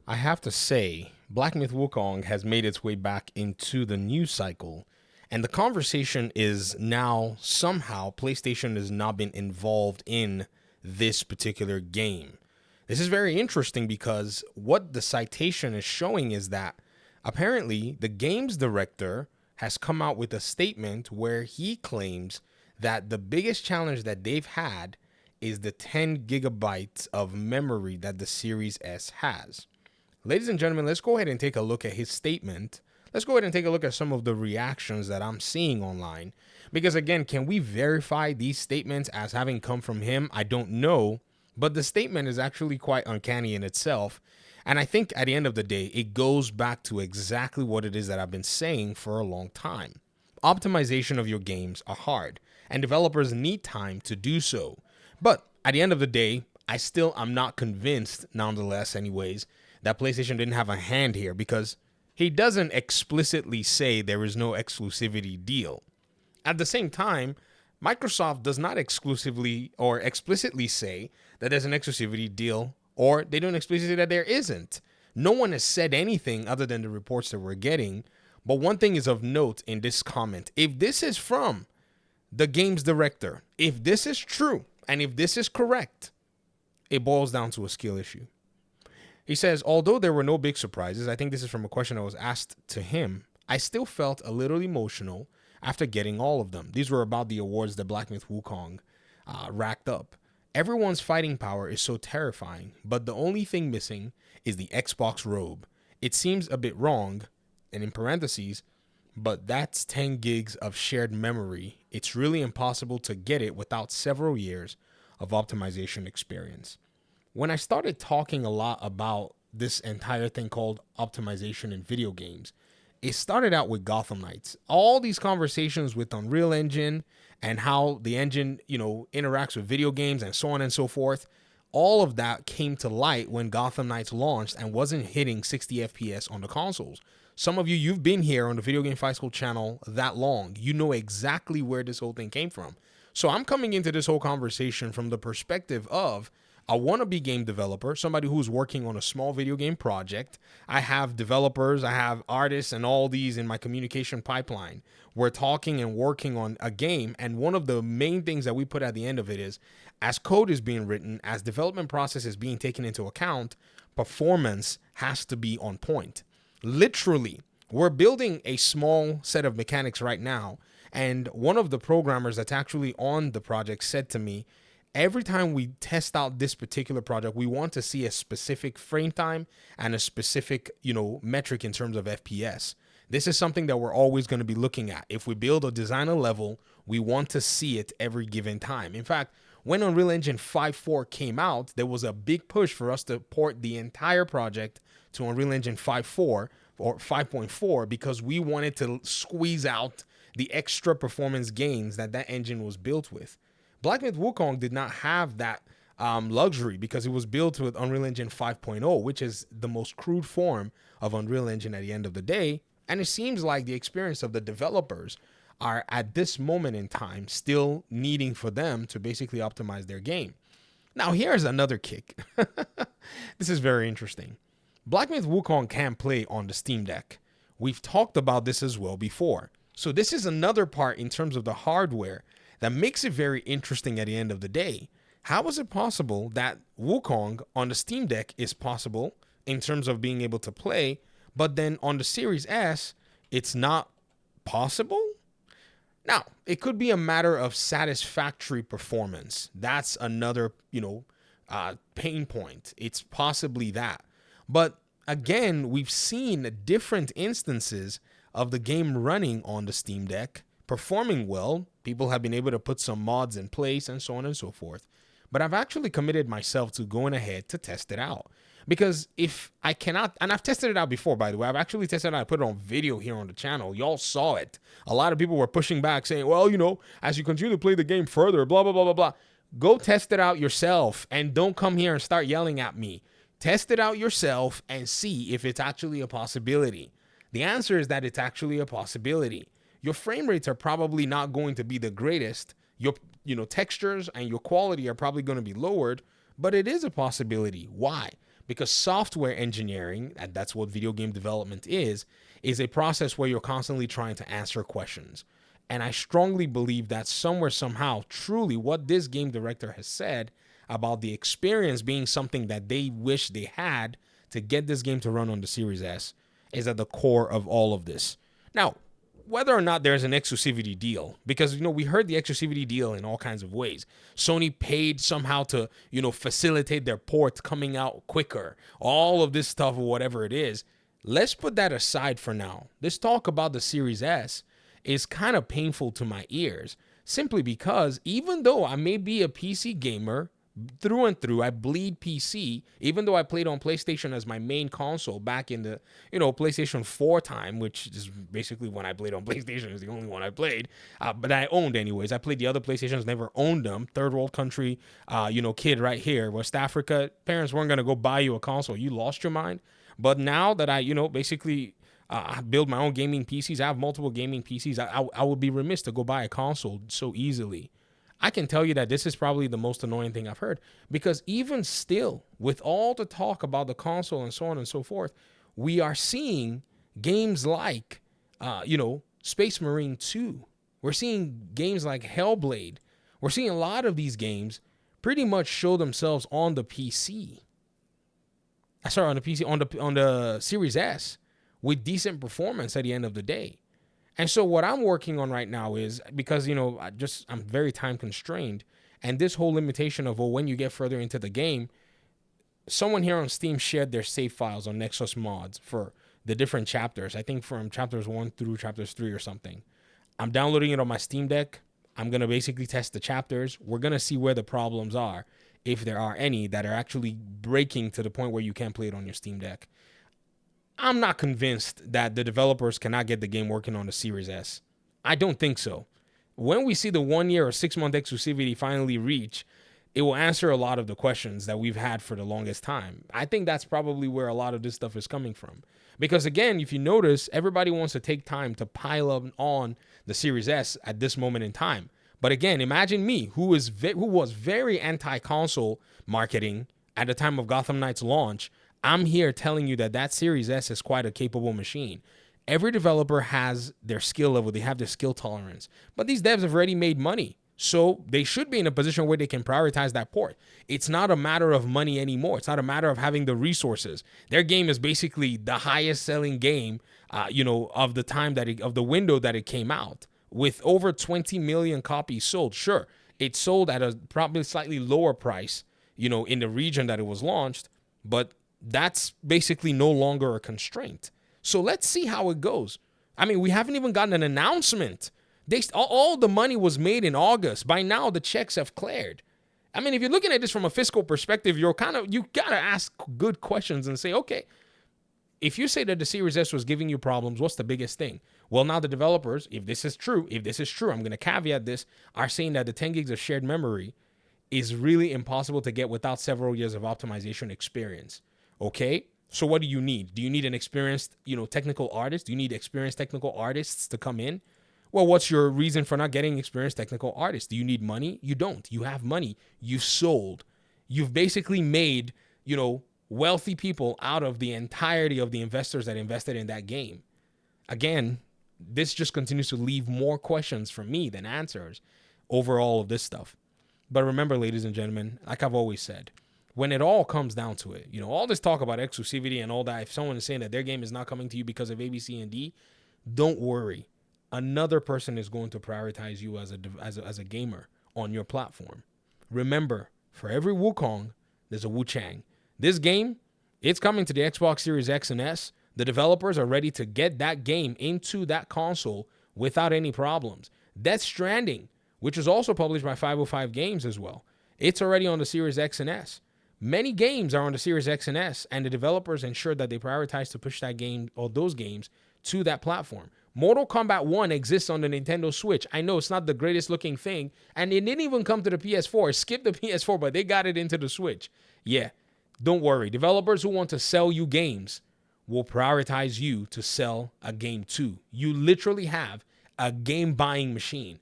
I have to say, Black Myth Wukong has made its way back into the news cycle, and the conversation is now somehow PlayStation has not been involved in this particular game. This is very interesting because what the citation is showing is that apparently the game's director has come out with a statement where he claims that the biggest challenge that they've had is the 10 gigabytes of memory that the Series S has. Ladies and gentlemen, let's go ahead and take a look at his statement. Let's go ahead and take a look at some of the reactions that I'm seeing online. Because again, can we verify these statements as having come from him? I don't know. But the statement is actually quite uncanny in itself. And I think at the end of the day, it goes back to exactly what it is that I've been saying for a long time. Optimization of your games are hard, and developers need time to do so. But at the end of the day, I'm not convinced, nonetheless, anyways, that PlayStation didn't have a hand here because he doesn't explicitly say there is no exclusivity deal. At the same time, Microsoft does not exclusively or explicitly say that there's an exclusivity deal, or they don't explicitly say that there isn't. No one has said anything other than the reports that we're getting. But one thing is of note in this comment. If this is from the game's director, if this is true, and if this is correct, it boils down to a skill issue. He says, although there were no big surprises, I think this is from a question that was asked to him, I still felt a little emotional after getting all of them. These were about the awards that Black Myth Wukong racked up. Everyone's fighting power is so terrifying, but the only thing missing is the Xbox robe. It seems a bit wrong, and in parentheses, but that's 10 gigs of shared memory. It's really impossible to get it without several years of optimization experience. When I started talking a lot about this entire thing called optimization in video games, it started out with Gotham Knights. All these conversations with Unreal Engine and how the engine, interacts with video games and so on and so forth. All of that came to light when Gotham Knights launched and wasn't hitting 60 FPS on the consoles. Some of you've been here on the Video Game Fight School channel that long. You know exactly where this whole thing came from. So I'm coming into this whole conversation from the perspective of a wannabe game developer, somebody who's working on a small video game project. I have developers, I have artists, and all these in my communication pipeline. We're talking and working on a game, and one of the main things that we put at the end of it is, as code is being written, as development process is being taken into account, performance has to be on point. Literally, we're building a small set of mechanics right now, and one of the programmers that's actually on the project said to me, every time we test out this particular project, we want to see a specific frame time and a specific, metric in terms of FPS. This is something that we're always going to be looking at. If we build or design a level, we want to see it every given time. In fact, when Unreal Engine 5.4 came out, there was a big push for us to port the entire project to Unreal Engine 5.4 or 5.4 because we wanted to squeeze out the extra performance gains that engine was built with. Black Myth Wukong did not have that luxury because it was built with Unreal Engine 5.0, which is the most crude form of Unreal Engine at the end of the day. And it seems like the experience of the developers are at this moment in time still needing for them to basically optimize their game. Now, here's another kick. This is very interesting. Black Myth Wukong can play on the Steam Deck. We've talked about this as well before. So this is another part in terms of the hardware that makes it very interesting at the end of the day. How is it possible that Wukong on the Steam Deck is possible in terms of being able to play, but then on the Series S, it's not possible? Now, it could be a matter of satisfactory performance. That's another, pain point. It's possibly that. But again, we've seen different instances of the game running on the Steam Deck, performing well. People have been able to put some mods in place and so on and so forth. But I've actually committed myself to going ahead to test it out. Because if I cannot, and I've tested it out before, by the way, I've actually tested it out. I put it on video here on the channel. Y'all saw it. A lot of people were pushing back saying, well, as you continue to play the game further, blah, blah, blah, blah, blah. Go test it out yourself and don't come here and start yelling at me. Test it out yourself and see if it's actually a possibility. The answer is that it's actually a possibility. Your frame rates are probably not going to be the greatest. Your textures and your quality are probably going to be lowered, but it is a possibility. Why? because software engineering, and that's what video game development is a process where you're constantly trying to answer questions. And I strongly believe that somewhere, somehow, truly what this game director has said about the experience being something that they wish they had to get this game to run on the Series S is at the core of all of this. Now, whether or not there's an exclusivity deal, because, we heard the exclusivity deal in all kinds of ways. Sony paid somehow to, facilitate their ports coming out quicker, all of this stuff or whatever it is. Let's put that aside for now. This talk about the Series S is kind of painful to my ears, simply because even though I may be a PC gamer through and through, I bleed PC, even though I played on PlayStation as my main console back in the, PlayStation 4 time, which is basically when I played on PlayStation, is the only one I played, but I owned anyways. I played the other PlayStations, never owned them. Third world country, kid right here, West Africa, parents weren't going to go buy you a console. You lost your mind. But now that I, basically build my own gaming PCs, I have multiple gaming PCs, I would be remiss to go buy a console so easily. I can tell you that this is probably the most annoying thing I've heard, because even still, with all the talk about the console and so on and so forth, we are seeing games like, Space Marine 2. We're seeing games like Hellblade. We're seeing a lot of these games pretty much show themselves on the PC. Sorry, on the PC, on the Series S, with decent performance at the end of the day. And so what I'm working on right now is, because, I'm very time constrained, and this whole limitation of, when you get further into the game, someone here on Steam shared their save files on Nexus Mods for the different chapters. I think from chapters 1 through chapters 3 or something. I'm downloading it on my Steam Deck. I'm going to basically test the chapters. We're going to see where the problems are, if there are any that are actually breaking to the point where you can't play it on your Steam Deck. I'm not convinced that the developers cannot get the game working on the Series S. I don't think so. When we see the 1 year or 6 month exclusivity finally reach, it will answer a lot of the questions that we've had for the longest time. I think that's probably where a lot of this stuff is coming from. Because again, if you notice, everybody wants to take time to pile up on the Series S at this moment in time. But again, imagine me, who was very anti-console marketing at the time of Gotham Knights launch. I'm here telling you that Series S is quite a capable machine. Every developer has their skill level. They have their skill tolerance. But these devs have already made money. So they should be in a position where they can prioritize that port. It's not a matter of money anymore. It's not a matter of having the resources. Their game is basically the highest selling game, of the time of the window that it came out. With over 20 million copies sold. Sure, it sold at a probably slightly lower price, in the region that it was launched. But that's basically no longer a constraint. So let's see how it goes. I mean, we haven't even gotten an announcement. All the money was made in August. By now, the checks have cleared. I mean, if you're looking at this from a fiscal perspective, you gotta ask good questions and say, okay, if you say that the Series S was giving you problems, what's the biggest thing? Well, now the developers, if this is true, I'm going to caveat this, are saying that the 10 gigs of shared memory is really impossible to get without several years of optimization experience. Okay, so what do you need? Do you need an experienced, technical artist? Do you need experienced technical artists to come in? Well, what's your reason for not getting experienced technical artists? Do you need money? You don't. You have money. You've sold. You've basically made, wealthy people out of the entirety of the investors that invested in that game. Again, this just continues to leave more questions for me than answers over all of this stuff. But remember, ladies and gentlemen, like I've always said, when it all comes down to it, all this talk about exclusivity and all that, if someone is saying that their game is not coming to you because of A, B, C, and D, don't worry. Another person is going to prioritize you as a gamer on your platform. Remember, for every Wukong, there's a Wu Chang. This game, it's coming to the Xbox Series X and S. The developers are ready to get that game into that console without any problems. Death Stranding, which is also published by 505 Games as well, it's already on the Series X and S. Many games are on the Series X and S, and the developers ensure that they prioritize to push that game or those games to that platform. Mortal Kombat 1 exists on the Nintendo Switch. I know it's not the greatest looking thing, and it didn't even come to the PS4. It skipped the PS4, but they got it into the Switch. Yeah, don't worry. Developers who want to sell you games will prioritize you to sell a game too. You literally have a game buying machine.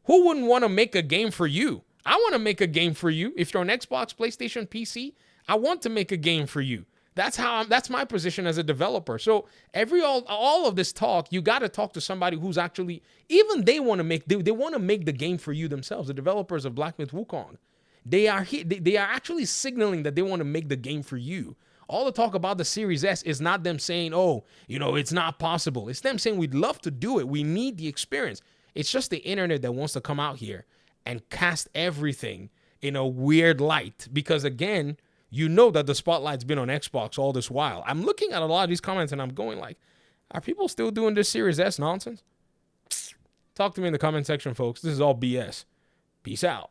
Who wouldn't want to make a game for you? I want to make a game for you. If you're on Xbox, PlayStation, PC, I want to make a game for you. That's my position as a developer. So all of this talk, you got to talk to somebody who's actually, even they want to make the game for you themselves. The developers of Black Myth Wukong, they are actually signaling that they want to make the game for you. All the talk about the Series S is not them saying, oh, it's not possible. It's them saying, we'd love to do it. We need the experience. It's just the internet that wants to come out here and cast everything in a weird light. Because again, that the spotlight's been on Xbox all this while. I'm looking at a lot of these comments and I'm going like, are people still doing this Series S nonsense? Talk to me in the comment section, folks. This is all BS. Peace out.